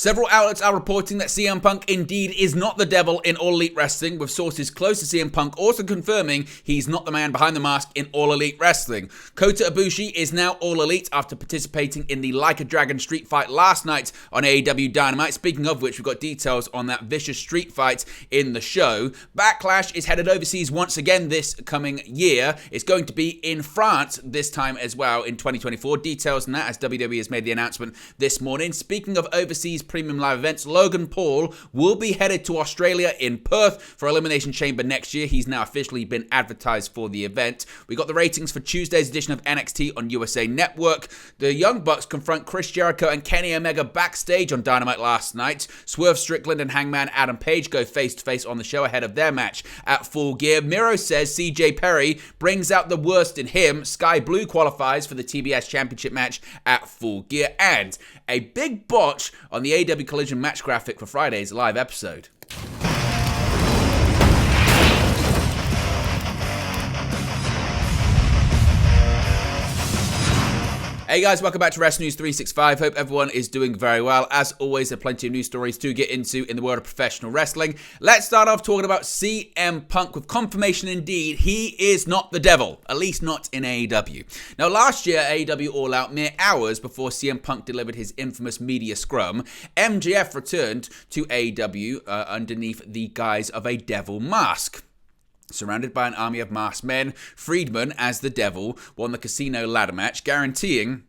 Several outlets are reporting that CM Punk indeed is not the devil in All Elite Wrestling, with sources close to CM Punk also confirming he's not the man behind the mask in All Elite Wrestling. Kota Ibushi is now All Elite after participating in the Like a Dragon street fight last night on AEW Dynamite. Speaking of which, we've got details on that vicious street fight in the show. Backlash is headed overseas once again this coming year. It's going to be in France this time as well in 2024. Details on that as WWE has made the announcement this morning. Speaking of overseas premium live events, Logan Paul will be headed to Australia in Perth for Elimination Chamber next year. He's now officially been advertised for the event. We got the ratings for Tuesday's edition of NXT on USA Network. The Young Bucks confront Chris Jericho and Kenny Omega backstage on Dynamite last night. Swerve Strickland and Hangman Adam Page go face-to-face on the show ahead of their match at Full Gear. Miro says CJ Perry brings out the worst in him. Sky Blue qualifies for the TBS Championship match at Full Gear. And a big botch on the AEW Collision match graphic for Friday's live episode. Hey guys, welcome back to Wrestling News 365. Hope everyone is doing very well. As always, there are plenty of news stories to get into in the world of professional wrestling. Let's start off talking about CM Punk with confirmation indeed he is not the devil, at least not in AEW. Now last year, AEW All Out, mere hours before CM Punk delivered his infamous media scrum, MJF returned to AEW underneath the guise of a devil mask. Surrounded by an army of masked men, Friedman, as the Devil, won the Casino ladder match, guaranteeing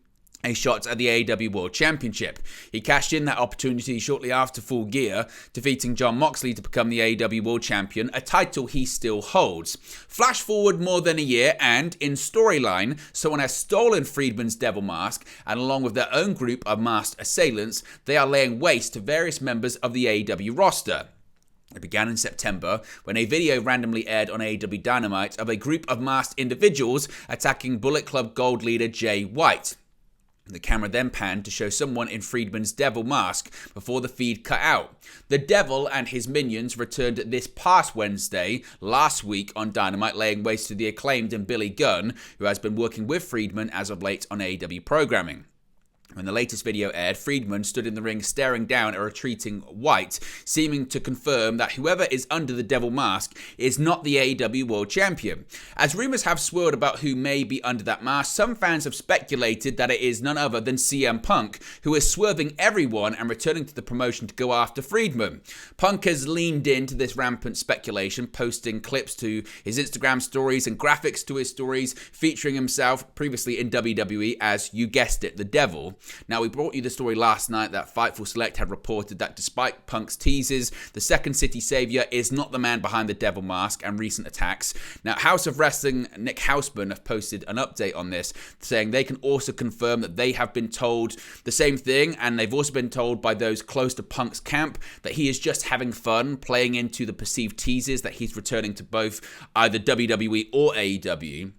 a shot at the AEW World Championship. He cashed in that opportunity shortly after Full Gear, defeating Jon Moxley to become the AEW World Champion, a title he still holds. Flash forward more than a year, and in storyline, someone has stolen Friedman's devil mask, and along with their own group of masked assailants, they are laying waste to various members of the AEW roster. It began in September when a video randomly aired on AEW Dynamite of a group of masked individuals attacking Bullet Club Gold leader Jay White. The camera then panned to show someone in Friedman's devil mask before the feed cut out. The Devil and his minions returned this past Wednesday, last week on Dynamite, laying waste to the Acclaimed and Billy Gunn, who has been working with Friedman as of late on AEW programming. When the latest video aired, Friedman stood in the ring staring down at a retreating White, seeming to confirm that whoever is under the devil mask is not the AEW World Champion. As rumours have swirled about who may be under that mask, some fans have speculated that it is none other than CM Punk, who is swerving everyone and returning to the promotion to go after Friedman. Punk has leaned into this rampant speculation, posting clips to his Instagram stories and graphics to his stories, featuring himself previously in WWE as, you guessed it, the Devil. Now, we brought you the story last night that Fightful Select had reported that despite Punk's teases, the Second City Savior is not the man behind the devil mask and recent attacks. Now, House of Wrestling Nick Hausman have posted an update on this, saying they can also confirm that they have been told the same thing, and they've also been told by those close to Punk's camp that he is just having fun, playing into the perceived teases that he's returning to both either WWE or AEW.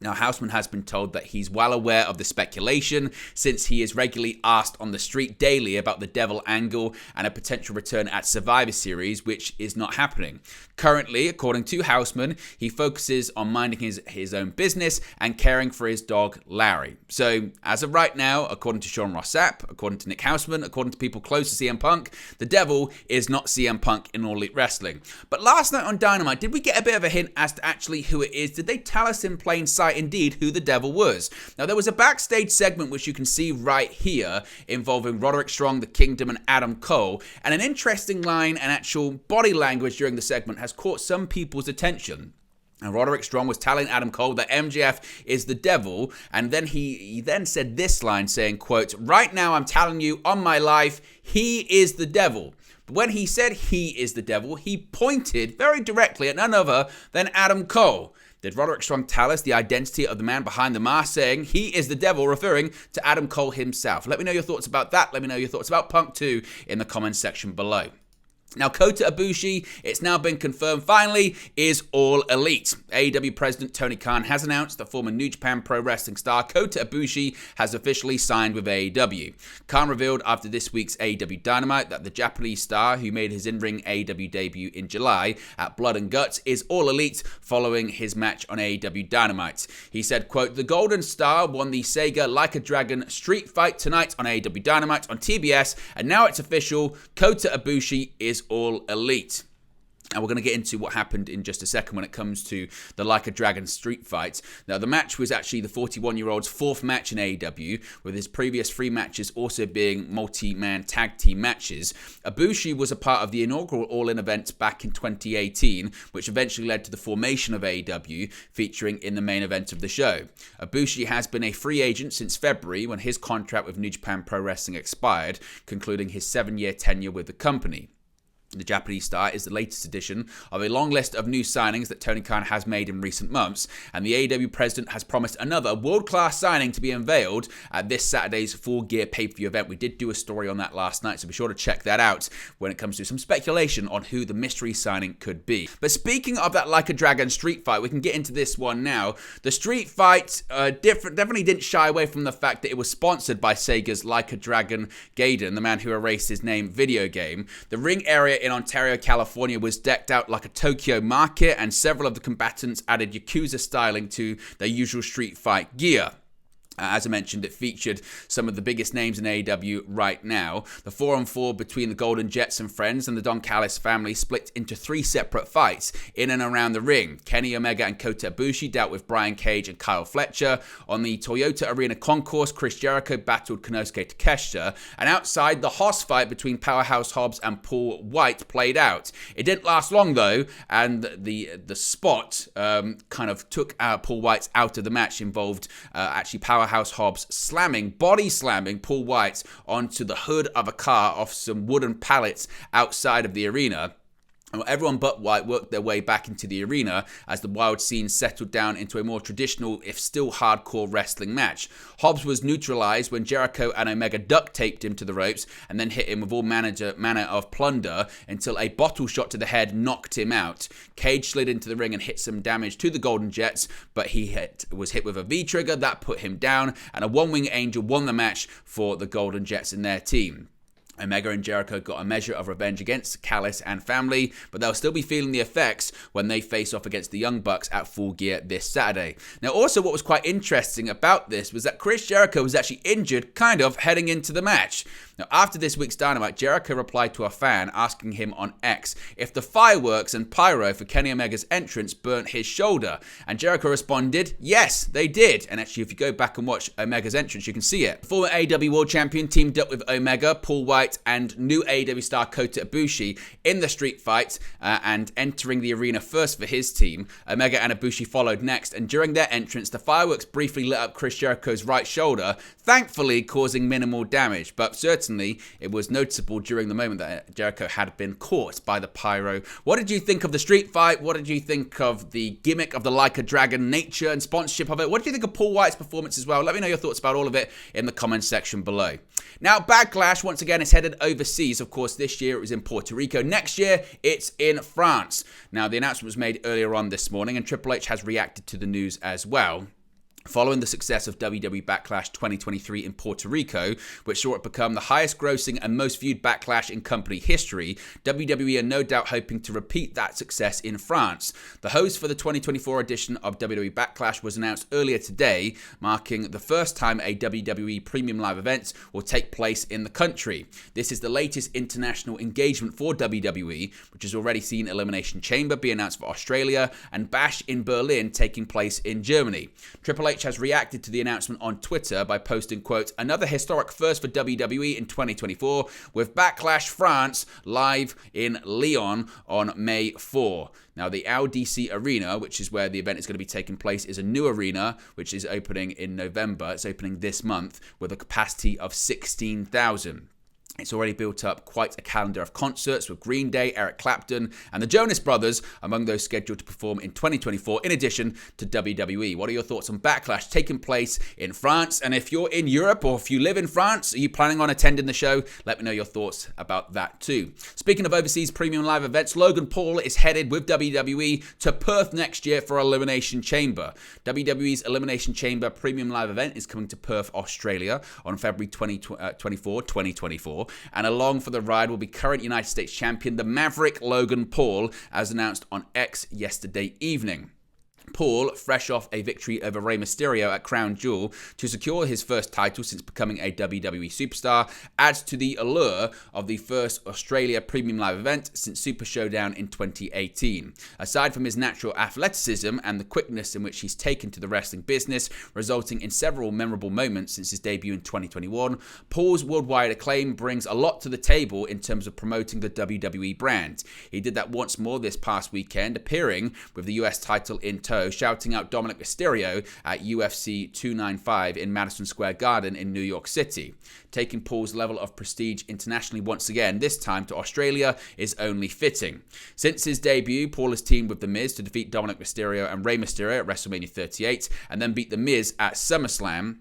Now, Hausman has been told that he's well aware of the speculation, since he is regularly asked on the street daily about the Devil angle and a potential return at Survivor Series, which is not happening. Currently, according to Hausman, he focuses on minding his own business and caring for his dog, Larry. So, as of right now, according to Sean Ross Sapp, according to Nick Hausman, according to people close to CM Punk, the Devil is not CM Punk in All Elite Wrestling. But last night on Dynamite, did we get a bit of a hint as to actually who it is? Did they tell us in plain sight indeed who the Devil was? Now, there was a backstage segment which you can see right here involving Roderick Strong, the Kingdom, and Adam Cole, and an interesting line and actual body language during the segment has caught some people's attention. And Roderick Strong was telling Adam Cole that MJF is the Devil, and then he then said this line saying, quote, "Right now I'm telling you on my life, he is the Devil." But when he said he is the Devil, he pointed very directly at none other than Adam Cole. Did Roderick Strong tell us the identity of the man behind the mask, saying he is the Devil, referring to Adam Cole himself? Let me know your thoughts about that. Let me know your thoughts about Punk too in the comments section below. Now, Kota Ibushi, it's now been confirmed finally, is All Elite. AEW President Tony Khan has announced that former New Japan Pro Wrestling star Kota Ibushi has officially signed with AEW. Khan revealed after this week's AEW Dynamite that the Japanese star, who made his in-ring AEW debut in July at Blood and Guts, is All Elite following his match on AEW Dynamite. He said, quote, "The Golden Star won the Sega Like a Dragon street fight tonight on AEW Dynamite on TBS, and now it's official, Kota Ibushi is All Elite." And we're going to get into what happened in just a second when it comes to the Like a Dragon street fight. Now, the match was actually the 41-year-old's fourth match in AEW, with his previous 3 matches also being multi-man tag team matches. Ibushi was a part of the inaugural All-In event back in 2018, which eventually led to the formation of AEW, featuring in the main event of the show. Ibushi has been a free agent since February, when his contract with New Japan Pro Wrestling expired, concluding his 7-year tenure with the company. The Japanese star is the latest addition of a long list of new signings that Tony Khan has made in recent months, and the AEW president has promised another world-class signing to be unveiled at this Saturday's Full Gear pay-per-view event. We did do a story on that last night, so be sure to check that out when it comes to some speculation on who the mystery signing could be. But speaking of that Like a Dragon street fight, we can get into this one now. The street fight definitely didn't shy away from the fact that it was sponsored by Sega's Like a Dragon Gaiden, the man who erased his name video game. The ring area in Ontario, California was decked out like a Tokyo market, and several of the combatants added Yakuza styling to their usual street fight gear. As I mentioned, it featured some of the biggest names in AEW right now. The 4-on-4 between the Golden Jets and Friends and the Don Callis family split into 3 separate fights in and around the ring. Kenny Omega and Kota Ibushi dealt with Brian Cage and Kyle Fletcher. On the Toyota Arena Concourse, Chris Jericho battled Konosuke Takeshita. And outside, the Hoss fight between Powerhouse Hobbs and Paul White played out. It didn't last long, though, and the spot kind of took Paul White out of the match, involved actually Powerhouse Hobbs body slamming Paul White onto the hood of a car off some wooden pallets outside of the arena. Everyone but White worked their way back into the arena as the wild scene settled down into a more traditional, if still hardcore, wrestling match. Hobbs was neutralized when Jericho and Omega duct taped him to the ropes and then hit him with all manner of plunder until a bottle shot to the head knocked him out. Cage slid into the ring and hit some damage to the Golden Jets, but he was hit with a V-trigger that put him down, and a One-Wing Angel won the match for the Golden Jets and their team. Omega and Jericho got a measure of revenge against Callis and family, but they'll still be feeling the effects when they face off against the Young Bucks at Full Gear this Saturday. Now, also what was quite interesting about this was that Chris Jericho was actually injured kind of heading into the match. Now, after this week's Dynamite, Jericho replied to a fan asking him on X if the fireworks and pyro for Kenny Omega's entrance burnt his shoulder. And Jericho responded, yes, they did. And actually, if you go back and watch Omega's entrance, you can see it. Former AEW World Champion teamed up with Omega, Paul White, and new AEW star Kota Ibushi in the street fight and entering the arena first for his team. Omega and Ibushi followed next, and during their entrance, the fireworks briefly lit up Chris Jericho's right shoulder, thankfully causing minimal damage. But certainly, it was noticeable during the moment that Jericho had been caught by the pyro. What did you think of the street fight? What did you think of the gimmick of the Like a Dragon nature and sponsorship of it? What did you think of Paul White's performance as well? Let me know your thoughts about all of it in the comments section below. Now, Backlash, once again, is headed overseas. Of course, this year it was in Puerto Rico. Next year, it's in France. Now, the announcement was made earlier on this morning, and Triple H has reacted to the news as well. Following the success of WWE Backlash 2023 in Puerto Rico, which saw it become the highest grossing and most viewed Backlash in company history, WWE are no doubt hoping to repeat that success in France. The host for the 2024 edition of WWE Backlash was announced earlier today, marking the first time a WWE Premium Live event will take place in the country. This is the latest international engagement for WWE, which has already seen Elimination Chamber be announced for Australia and Bash in Berlin taking place in Germany. Triple H has reacted to the announcement on Twitter by posting, quote, another historic first for WWE in 2024 with Backlash France live in Lyon on May 4. Now, the LDC Arena, which is where the event is going to be taking place, is a new arena which is opening in November. It's opening this month with a capacity of 16,000. It's already built up quite a calendar of concerts with Green Day, Eric Clapton, and the Jonas Brothers among those scheduled to perform in 2024, in addition to WWE. What are your thoughts on Backlash taking place in France? And if you're in Europe or if you live in France, are you planning on attending the show? Let me know your thoughts about that too. Speaking of overseas premium live events, Logan Paul is headed with WWE to Perth next year for Elimination Chamber. WWE's Elimination Chamber premium live event is coming to Perth, Australia on February 2024. And along for the ride will be current United States champion, the Maverick Logan Paul, as announced on X yesterday evening. Paul, fresh off a victory over Rey Mysterio at Crown Jewel to secure his first title since becoming a WWE superstar, adds to the allure of the first Australia premium live event since Super Showdown in 2018. Aside from his natural athleticism and the quickness in which he's taken to the wrestling business, resulting in several memorable moments since his debut in 2021, Paul's worldwide acclaim brings a lot to the table in terms of promoting the WWE brand. He did that once more this past weekend, appearing with the US title in tow, shouting out Dominic Mysterio at UFC 295 in Madison Square Garden in New York City. Taking Paul's level of prestige internationally once again, this time to Australia, is only fitting. Since his debut, Paul has teamed with The Miz to defeat Dominic Mysterio and Rey Mysterio at WrestleMania 38 and then beat The Miz at SummerSlam.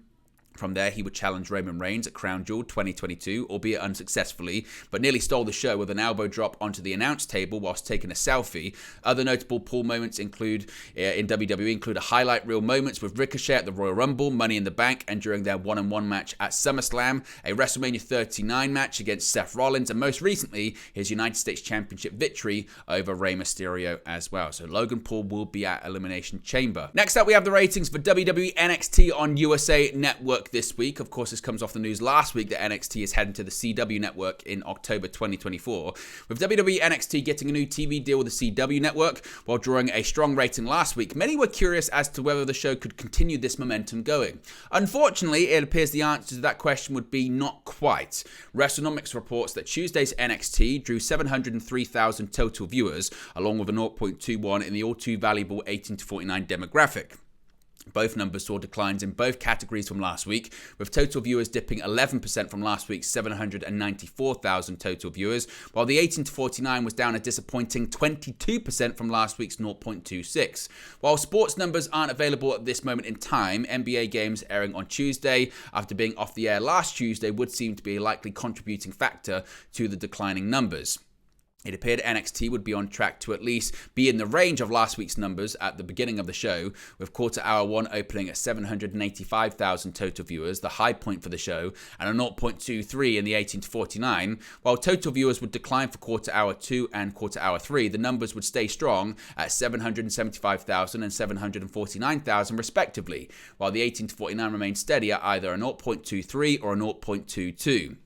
From there, he would challenge Roman Reigns at Crown Jewel 2022, albeit unsuccessfully, but nearly stole the show with an elbow drop onto the announce table whilst taking a selfie. Other notable Paul moments in WWE include a highlight reel moments with Ricochet at the Royal Rumble, Money in the Bank, and during their one-on-one match at SummerSlam, a WrestleMania 39 match against Seth Rollins, and most recently, his United States Championship victory over Rey Mysterio as well. So Logan Paul will be at Elimination Chamber. Next up, we have the ratings for WWE NXT on USA Network this week. Of course, this comes off the news last week that NXT is heading to the CW network in October 2024. With WWE NXT getting a new TV deal with the CW network while drawing a strong rating last week, many were curious as to whether the show could continue this momentum going. Unfortunately, it appears the answer to that question would be not quite. WrestleNomics reports that Tuesday's NXT drew 703,000 total viewers, along with a 0.21 in the all too valuable 18 to 49 demographic. Both numbers saw declines in both categories from last week, with total viewers dipping 11% from last week's 794,000 total viewers, while the 18 to 49 was down a disappointing 22% from last week's 0.26. While sports numbers aren't available at this moment in time, NBA games airing on Tuesday after being off the air last Tuesday would seem to be a likely contributing factor to the declining numbers. It appeared NXT would be on track to at least be in the range of last week's numbers at the beginning of the show, with quarter hour 1 opening at 785,000 total viewers, the high point for the show, and a 0.23 in the 18 to 49. While total viewers would decline for quarter hour 2 and quarter hour 3, the numbers would stay strong at 775,000 and 749,000 respectively, while the 18 to 49 remained steady at either a 0.23 or a 0.22.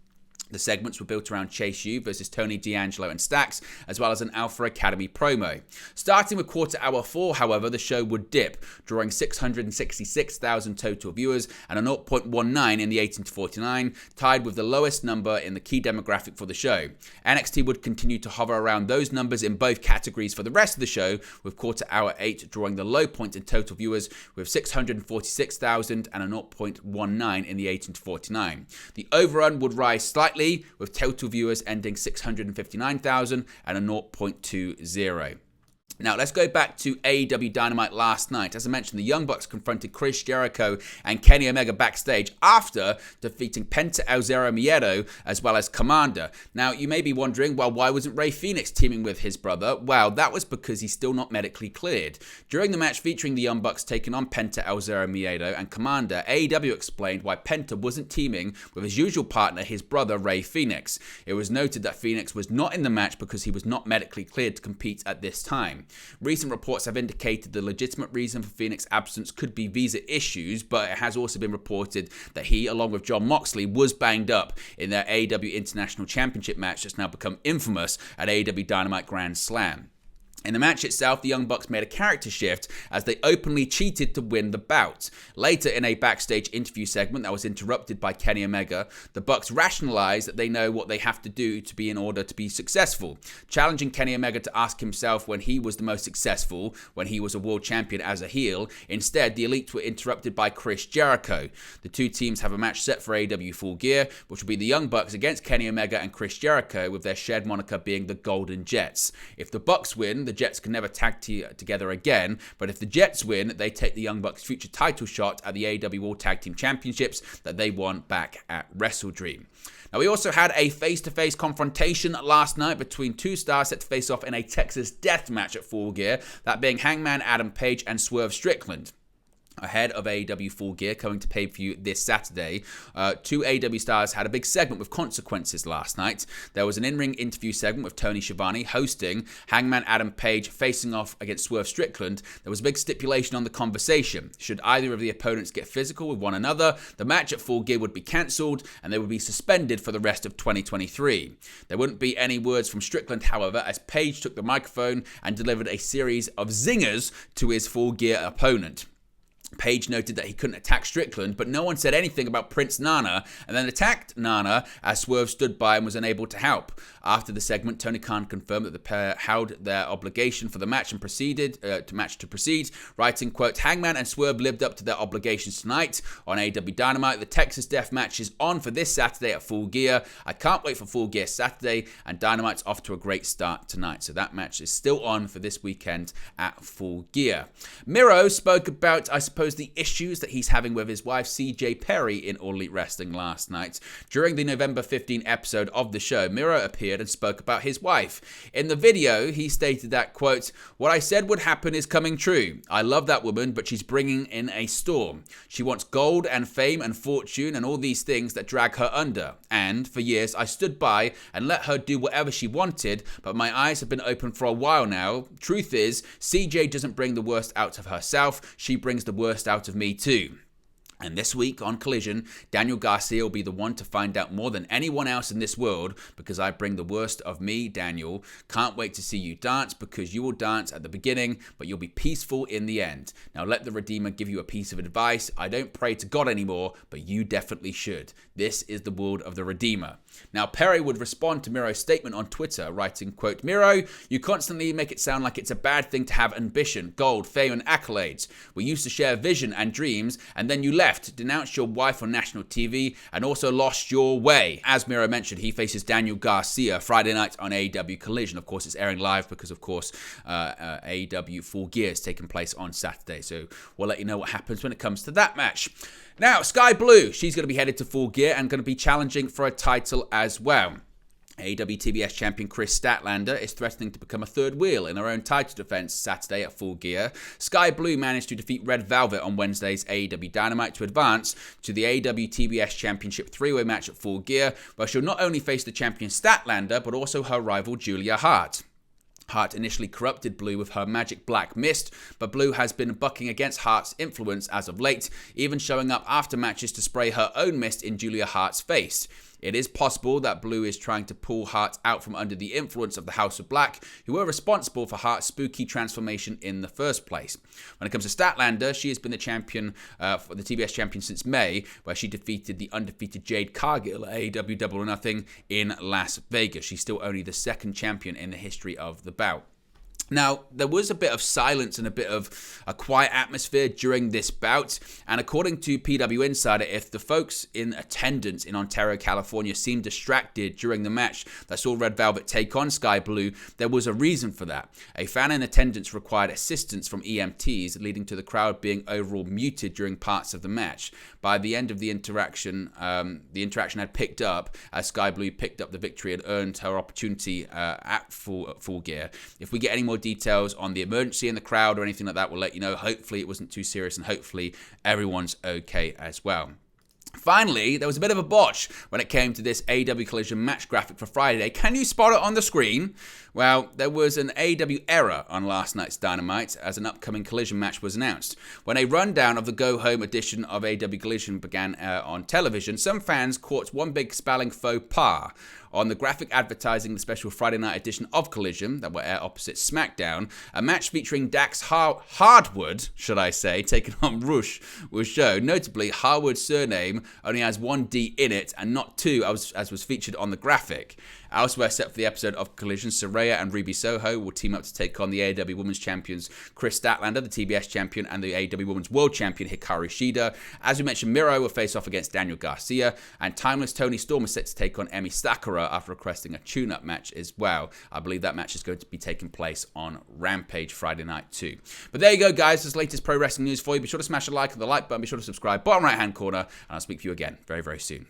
The segments were built around Chase U versus Tony D'Angelo and Stax, as well as an Alpha Academy promo. Starting with quarter hour 4, however, the show would dip, drawing 666,000 total viewers and a 0.19 in the 18 to 49, tied with the lowest number in the key demographic for the show. NXT would continue to hover around those numbers in both categories for the rest of the show, with quarter hour 8 drawing the low point in total viewers with 646,000 and a 0.19 in the 18 to 49. The overrun would rise slightly, with total viewers ending 659,000 and a 0.20. Now, let's go back to AEW Dynamite last night. As I mentioned, the Young Bucks confronted Chris Jericho and Kenny Omega backstage after defeating Penta El Zero Miedo as well as Commander. Now, you may be wondering, well, why wasn't Rey Fenix teaming with his brother? Well, that was because he's still not medically cleared. During the match featuring the Young Bucks taking on Penta El Zero Miedo and Commander, AEW explained why Penta wasn't teaming with his usual partner, his brother, Rey Fenix. It was noted that Fenix was not in the match because he was not medically cleared to compete at this time. Recent reports have indicated the legitimate reason for Fenix's absence could be visa issues, but it has also been reported that he, along with Jon Moxley, was banged up in their AEW International Championship match that's now become infamous at AEW Dynamite Grand Slam. In the match itself, the Young Bucks made a character shift as they openly cheated to win the bout. Later, in a backstage interview segment that was interrupted by Kenny Omega, the Bucks rationalized that they know what they have to do to be in order to be successful, challenging Kenny Omega to ask himself when he was the most successful, when he was a world champion as a heel. Instead, the Elite were interrupted by Chris Jericho. The two teams have a match set for AEW Full Gear, which will be the Young Bucks against Kenny Omega and Chris Jericho, with their shared moniker being the Golden Jets. If the Bucks win, the Jets can never tag together again, but if the Jets win, they take the Young Bucks' future title shot at the AEW World Tag Team Championships that they won back at WrestleDream. Now, we also had a face-to-face confrontation last night between two stars set to face off in a Texas death match at Full Gear, that being Hangman Adam Page and Swerve Strickland. Ahead of AEW Full Gear coming to pay-per-view this Saturday, two AEW stars had a big segment with consequences last night. There was an in-ring interview segment with Tony Schiavone hosting, Hangman Adam Page facing off against Swerve Strickland. There was a big stipulation on the conversation. Should either of the opponents get physical with one another, the match at Full Gear would be cancelled and they would be suspended for the rest of 2023. There wouldn't be any words from Strickland, however, as Page took the microphone and delivered a series of zingers to his Full Gear opponent. Page noted that he couldn't attack Strickland, but no one said anything about Prince Nana, and then attacked Nana as Swerve stood by and was unable to help. After the segment, Tony Khan confirmed that the pair held their obligation for the match and proceed, writing, quote, Hangman and Swerve lived up to their obligations tonight on AEW Dynamite. The Texas Death Match is on for this Saturday at Full Gear. I can't wait for Full Gear Saturday, and Dynamite's off to a great start tonight. So that match is still on for this weekend at Full Gear. Miro spoke about, I suppose, the issues that he's having with his wife CJ Perry in All Elite Wrestling last night. During the November 15 episode of the show, Miro appeared and spoke about his wife. In the video, he stated that, quote, what I said would happen is coming true. I love that woman, but she's bringing in a storm. She wants gold and fame and fortune and all these things that drag her under. And for years, I stood by and let her do whatever she wanted, but my eyes have been open for a while now. Truth is, CJ doesn't bring the worst out of herself. She brings the worst out of me too. And this week on Collision, Daniel Garcia will be the one to find out more than anyone else in this world, because I bring the worst of me, Daniel. Can't wait to see you dance, because you will dance at the beginning, but you'll be peaceful in the end. Now let the Redeemer give you a piece of advice. I don't pray to God anymore, but you definitely should. This is the world of the Redeemer. Now Perry would respond to Miro's statement on Twitter, writing, quote, Miro, you constantly make it sound like it's a bad thing to have ambition, gold, fame, and accolades. We used to share vision and dreams, and then you left, denounced your wife on national TV, and also lost your way. As Miro mentioned, he faces Daniel Garcia Friday night on AEW Collision. Of course, it's airing live because, of course, AEW Full Gear is taking place on Saturday. So we'll let you know what happens when it comes to that match. Now, Sky Blue, she's going to be headed to Full Gear and going to be challenging for a title as well. AEW TBS champion Chris Statlander is threatening to become a third wheel in her own title defense Saturday at Full Gear. Sky Blue managed to defeat Red Velvet on Wednesday's AEW Dynamite to advance to the AEW TBS Championship three-way match at Full Gear, where she'll not only face the champion Statlander, but also her rival Julia Hart. Hart initially corrupted Blue with her magic black mist, but Blue has been bucking against Hart's influence as of late, even showing up after matches to spray her own mist in Julia Hart's face. It is possible that Blue is trying to pull Hart out from under the influence of the House of Black, who were responsible for Hart's spooky transformation in the first place. When it comes to Statlander, she has been the champion, for the TBS champion since May, where she defeated the undefeated Jade Cargill at AEW Double or Nothing in Las Vegas. She's still only the second champion in the history of the bout. Now, there was a bit of silence and a bit of a quiet atmosphere during this bout, and according to PW Insider, if the folks in attendance in Ontario, California seemed distracted during the match that saw Red Velvet take on Sky Blue, there was a reason for that. A fan in attendance required assistance from EMTs, leading to the crowd being overall muted during parts of the match. By the end of the interaction had picked up as Sky Blue picked up the victory and earned her opportunity at Full Gear. If we get any more details on the emergency in the crowd or anything like that, we'll let you know. Hopefully it wasn't too serious and hopefully everyone's okay as well. Finally, there was a bit of a botch when it came to this AEW Collision match graphic for Friday. Can you spot it on the screen? Well, there was an AEW error on last night's Dynamite as an upcoming Collision match was announced. When a rundown of the go-home edition of AEW Collision began on television, some fans caught one big spelling faux pas. on the graphic advertising the special Friday night edition of Collision that will air opposite SmackDown. A match featuring Dax Hardwood, should I say, taking on Rush was shown. Notably, Harwood's surname only has one D in it and not two, as was featured on the graphic. Elsewhere, set for the episode of Collision, Saraya and Ruby Soho will team up to take on the AEW Women's Champions Chris Statlander, the TBS Champion, and the AEW Women's World Champion Hikaru Shida. As we mentioned, Miro will face off against Daniel Garcia, and Timeless Tony Storm is set to take on Emi Sakura after requesting a tune-up match as well. I believe that match is going to be taking place on Rampage Friday night too. But there you go, guys. This latest pro wrestling news for you. Be sure to smash a like on the like button. Be sure to subscribe, bottom right-hand corner, and I'll speak to you again very, very soon.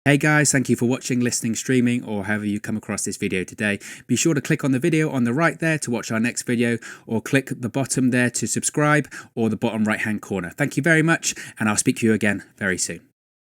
Hey guys, thank you for watching, listening, streaming, or however you come across this video today. Be sure to click on the video on the right there to watch our next video, or click the bottom there to subscribe, or the bottom right hand corner. Thank you very much, and I'll speak to you again very soon.